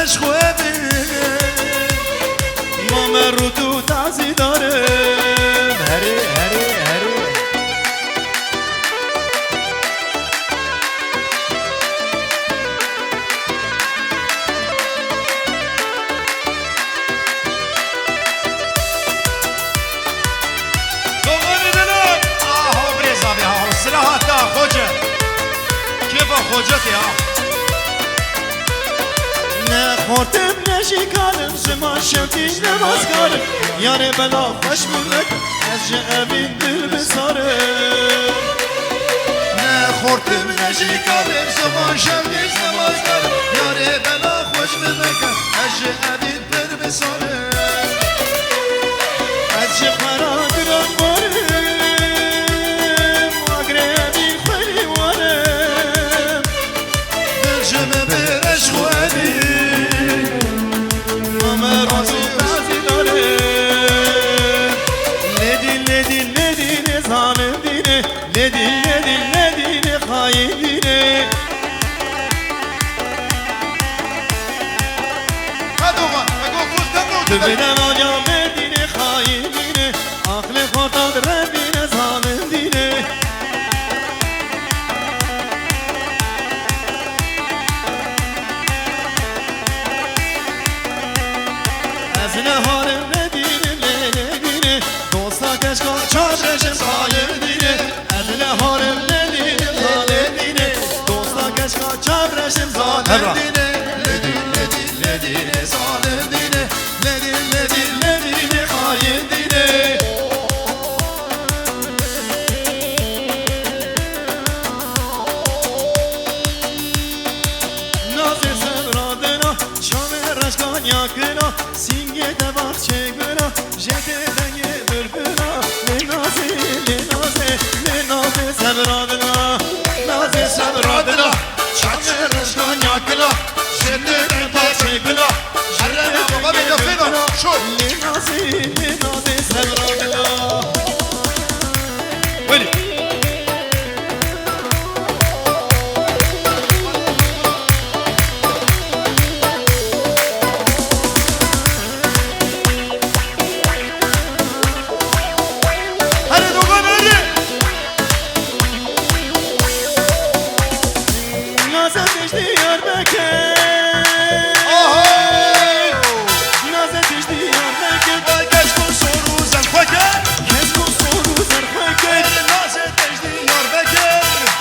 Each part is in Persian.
برش خوبی ما مرو تو تعزی دارم هری هری هری خوجتي نه خورتم نشی کارم زمان شمتیش نماز کارم یاره بلا خوش بودک از جعبین دل بسارم نه خورتم نشی کارم زمان شمتیش نماز کارم یاره بلا خوش بودک از جعبین دل بسارم از جه قرادران بارم واگرمی خوری وارم دل جمع برش خوادی ماما روزو بازی دارم ندی ظالم دینه ندی خاین دینه هدوغا اگو فوز تو دمو بدم آنیا دینه خاین دینه عقل خورتاد ربینه ظالم دینه از نهارم ندینه دوستا کشکا چادرشم ظالم دینه از نهارم ندینه ظالم دینه دوستا کشکا چادرشم ظالم دینه ندی ظالم دینه ندینه خاین دینه نازه سبرادنا شام رشکان یاکنا سینگه دباخ چگنا جده دنگه بربنا لنازه سبرادنا نازه سبرادنا شام رشکان یاکنا جده دباخ چگنا حرنا بابا بدفنا شو لنازه سبرادنا ولي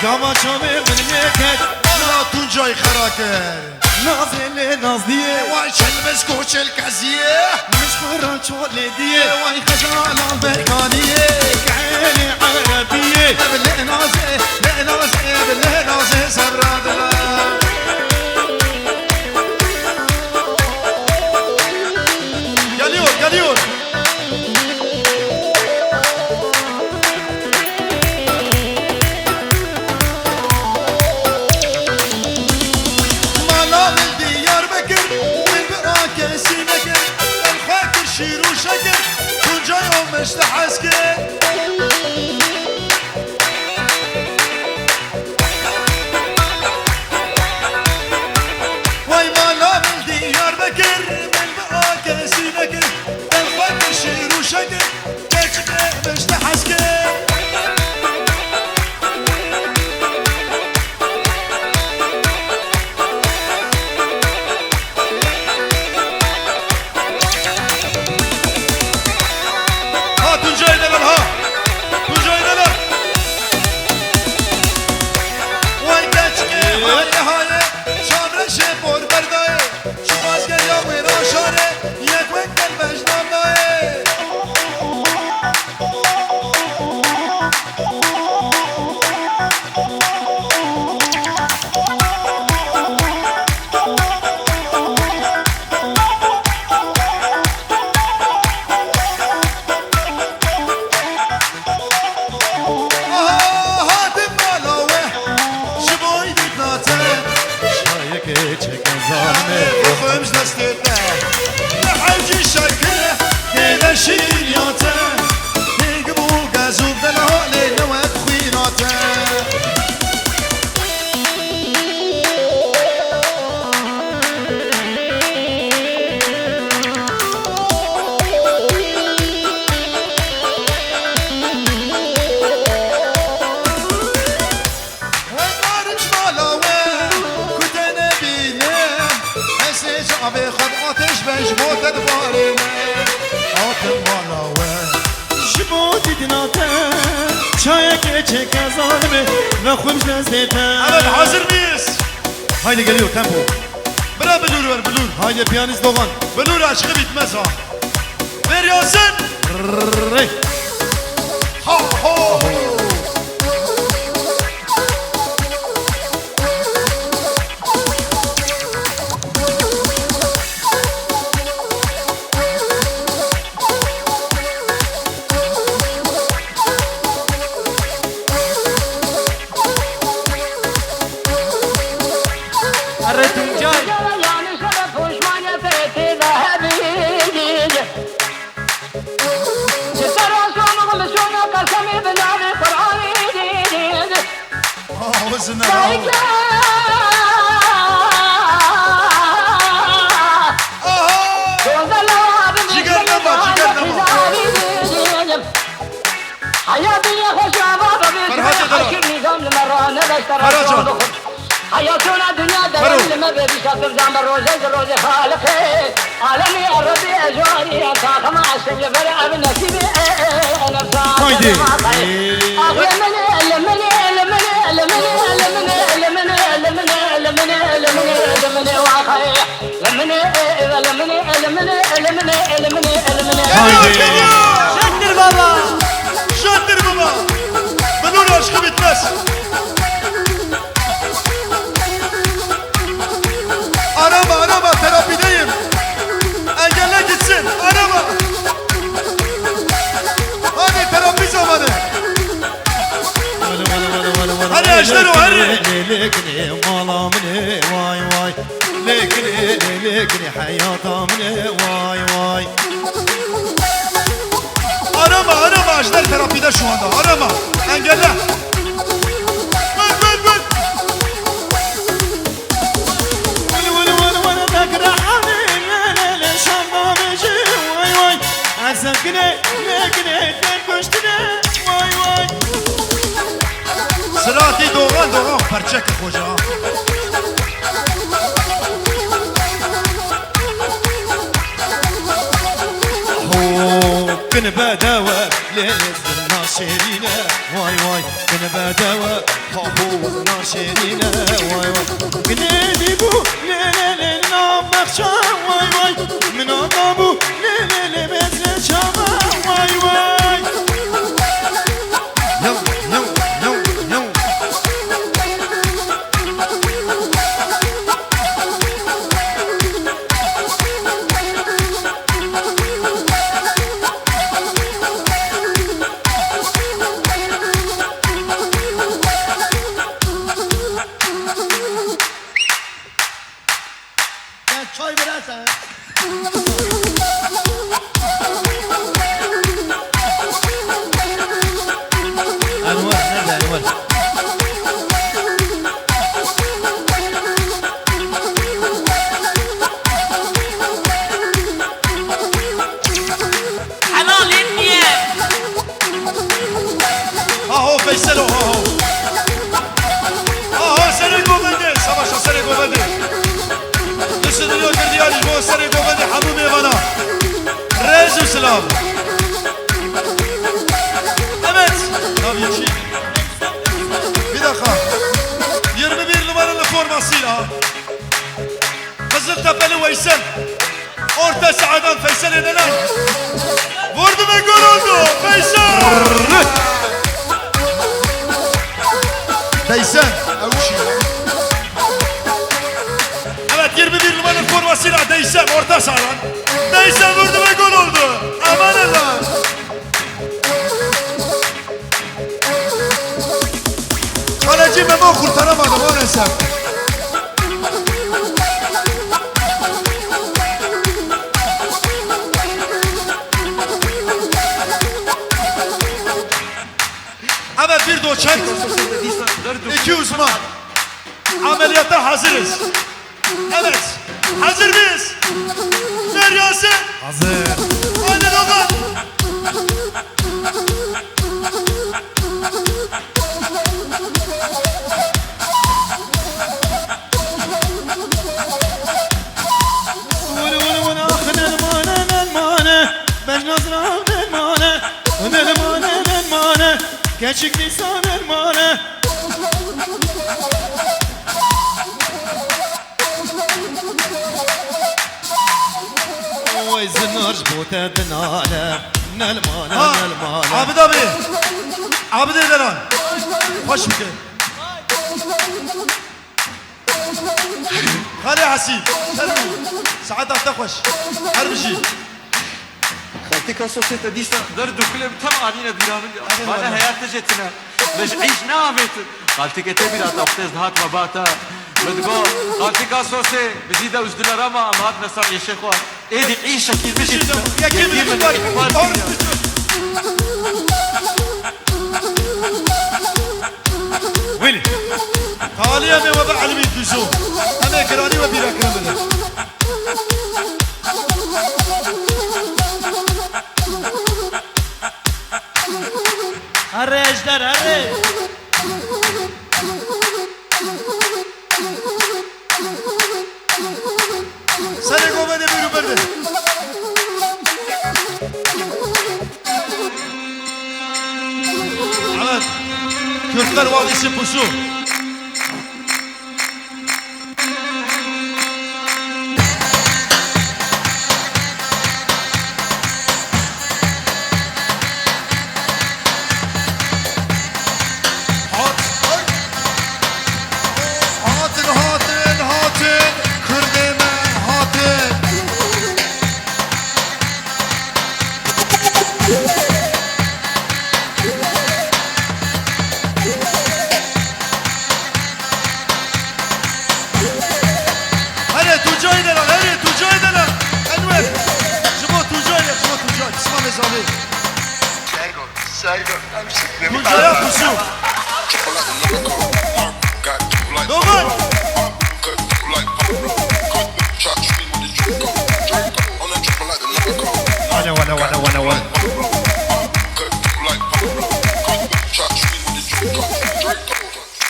Gama çame memleket Allah tuncay xaraker Nazile naz diye Vay çelbez koçel kaziye Müşkuran çole diye Vay xaşal berkaniye Kâli arabiye Bile naze sabradlar Geliyor Mala bildi Diyarbakır Bilbirake Sinekir El Fakir Şiru Şekir Tuncay olmuş da hasker بنج موتد بارينا آتم والا وی جبو دیدناته چای keçe kazanımı ve khubz lezzete. Evet hazır mıyız? Haydi geliyor tempo. Bırak bilur ver bilur. Haydi piyanist Doğan. Bilur aşkı bitmez ha. Ver Yasin. Rey. Ha ha. Ağzına حياتنا دنيا دليل ما بدي شاطر زعم روزي خالقي عالمي الربي اجواري انت كما عسل برا ابن نسيبي انا Haydi. Şendir baba. Şendir baba. Bilur aşkı bitmez. Araba terapideyim. Engelle gitsin araba. Hadi terapi zamanı. Hadi eşleri o hadi. Lekni malamni vay vay. Lekni hayatamni vay vay. Arama eşler terapide şu anda arama. Engelle. Sıratı doğan perçek hoca. كن بداوى ليلة شيرينا واي واي كن بداوى هابو شيرينا واي واي كنيدي بو ليلة نام مخشى واي واي من أضابو ليلة بزل شاما واي واي Yum. Çay verersen. Anwar nerede Anwar? حلال النية Aho Veysel o aho. Aho seni govedi. Savaşa seni govedi. Düşünülüyor bir diyaliz bu seni govedi hamum evana. Rezu selam. Evet. Tabii ki. Bir dakika. 21 numaralı formasıyla Kızıltepe'li Veysel orta sahadan Veysel edenen vurdu ve gol oldu. Veysel. Veysel. Evet 21 numaralı formasıyla Veysel orta sahadan. Veysel vurdu ve gol oldu. Aman Allah. Kaleci Memo kurtaramadı maalesef. Evet bir doçent, iki uzman. Ameliyata hazırız. Evet, hazır mıyız? Ver Yasin. Hazır. Hadi Doğan. Geçik lisan elmane Oy zınırj bote dinale Nelmane nelmane Abid abi Abid ederan Hoş bike خالي حسيب سعادة تخوش حربجي خالتك السوسيتا دي درد وكلم تم علينا ديرامل انا هيات جتنا باش عيش نامت خالتك تبي لا تفتز هات مباتا بتقول خالتك السوسي بزيد وز دولار ما هات نصر يا شيخ ايدي عيش اكيد مش يا كيف ويلي خالي أمي وبع علمي الدجو أنا كراني وبيرا كرامل هره اجدر هره سنة قومة بيرو برده عمد Kürtler Vadisi pusu Tuncay'a pusu Doğan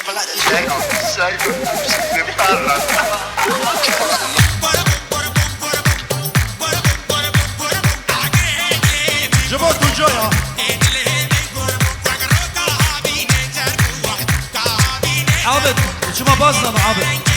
Vana Jabo Tuncay'a عابد شو ما بازنا عابد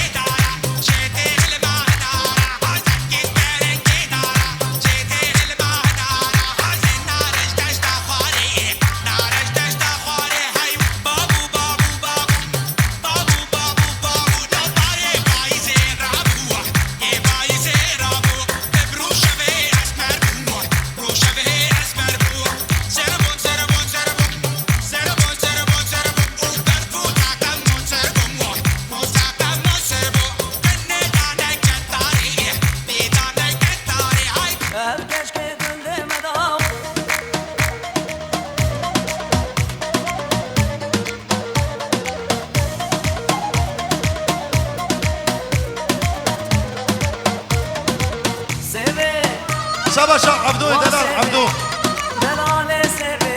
سباشا عبدو دلال عبدو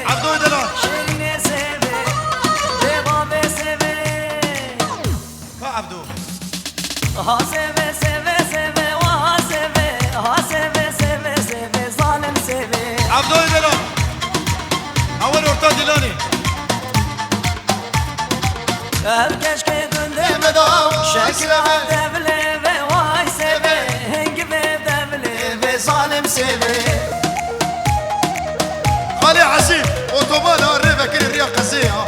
عبدو دلال ها عبدو ها سيفي سيفي سيفي وها سيفي ها سيفي سيفي سيفي ظالم سيفي عبدو دلال اول ورطة دلاني الكشكي دندي شكل دبلي وهاي سيفي هنق دبلي ظالم سيفي خالي عسيب اوتوبان الريبة كل الرياض قسية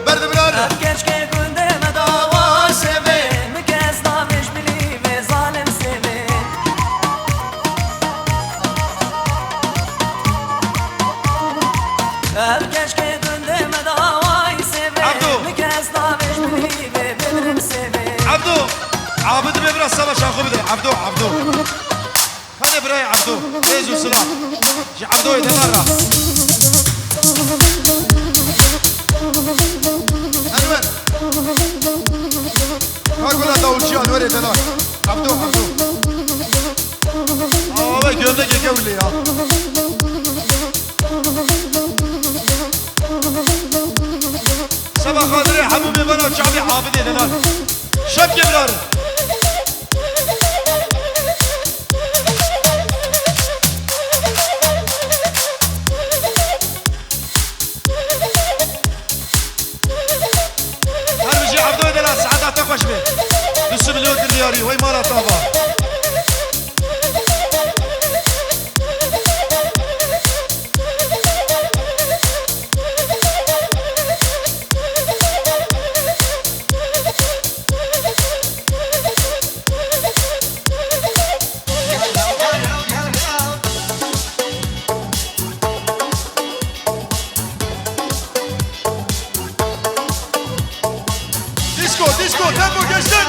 برد بلاني الكشكي دندي مداوى سيفي مكاس ضامش بليفي ظالم سيفي الكشكي دندي مداوى سيفي مكاس ضامش بليفي بدرم سيفي عبدو عابد ببرا سباشا خو بدر عبدو عبدو هذا براي عبدو ايزو سلام جي عبدو يدمر انور هاكولا داولجيان وري دلال عبدو عبدو اه gördek ekevli ya sabah kadri حبوبي بنا وشعبي حافظي دلال شب جبلار خوش بید دوست ملیون دلیاری وی مالا تابا دیسکو تمو گشتن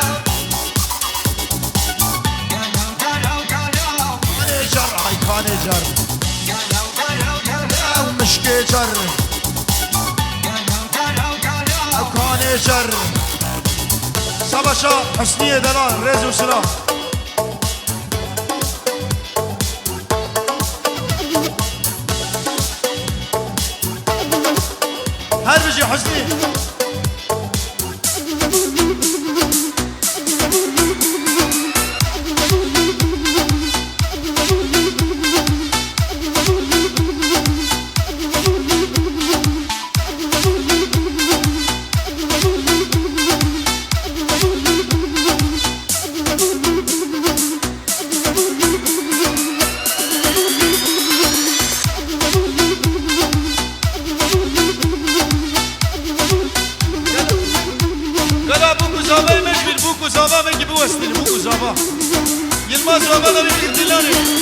کانه جر های کانه جر او مشکه جر او کانه جر سباشا حسنیه دلال رز و سلام هر بجي حسني زابا من جبوا استلم بوكو زابا يلما زابا لا يقتلاني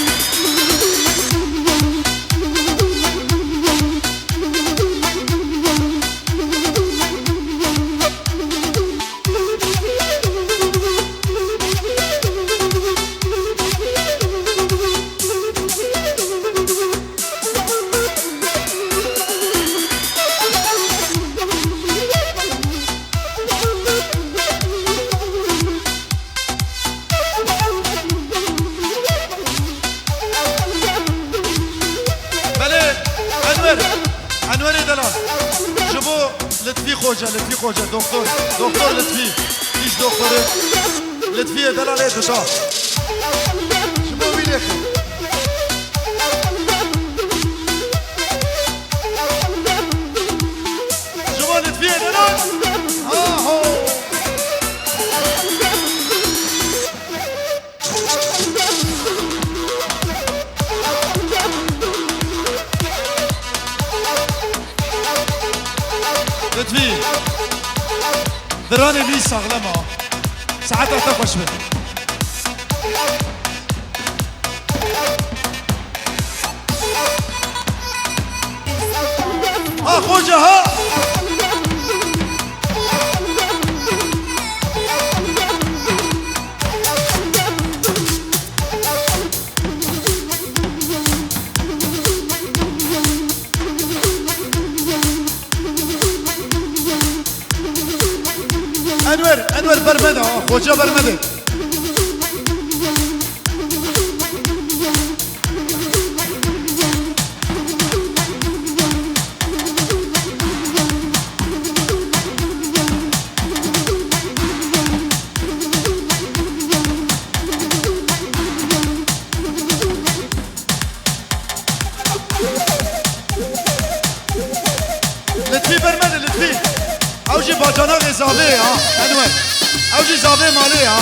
انوری دلال شبو لطفی خوجه دکتر لطفی هیچ دکتره لطفی دلاله دوشا شبو بینه شبو لطفی دلال آهو لطفي دراني بي ساغلما ساعتها تخش بي ها خوجة ها انور برمده خوجه برمده لطفی برمده لطفی اوجي باجانا غزابه ها انور اوجي زابه مالي ها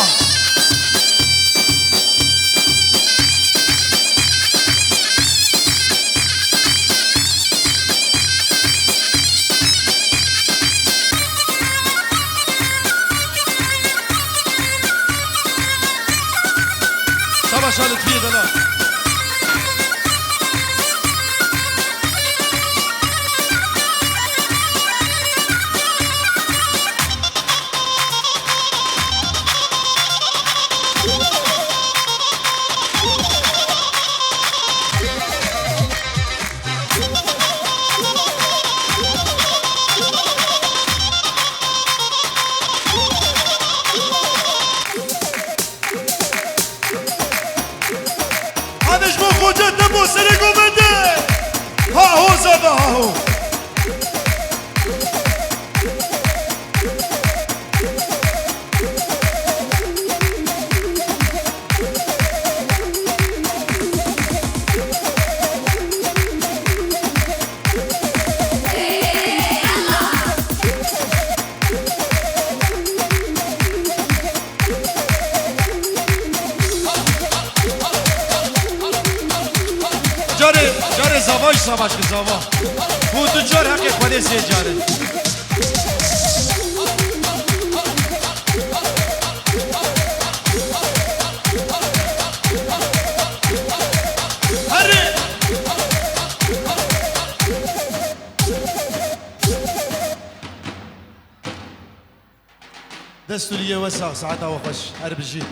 سبا شالت فيه دلال زواج سباش که زوا بود دو جار حقی خودی سه جاره دستورية وسع ساعتها وخش هربجي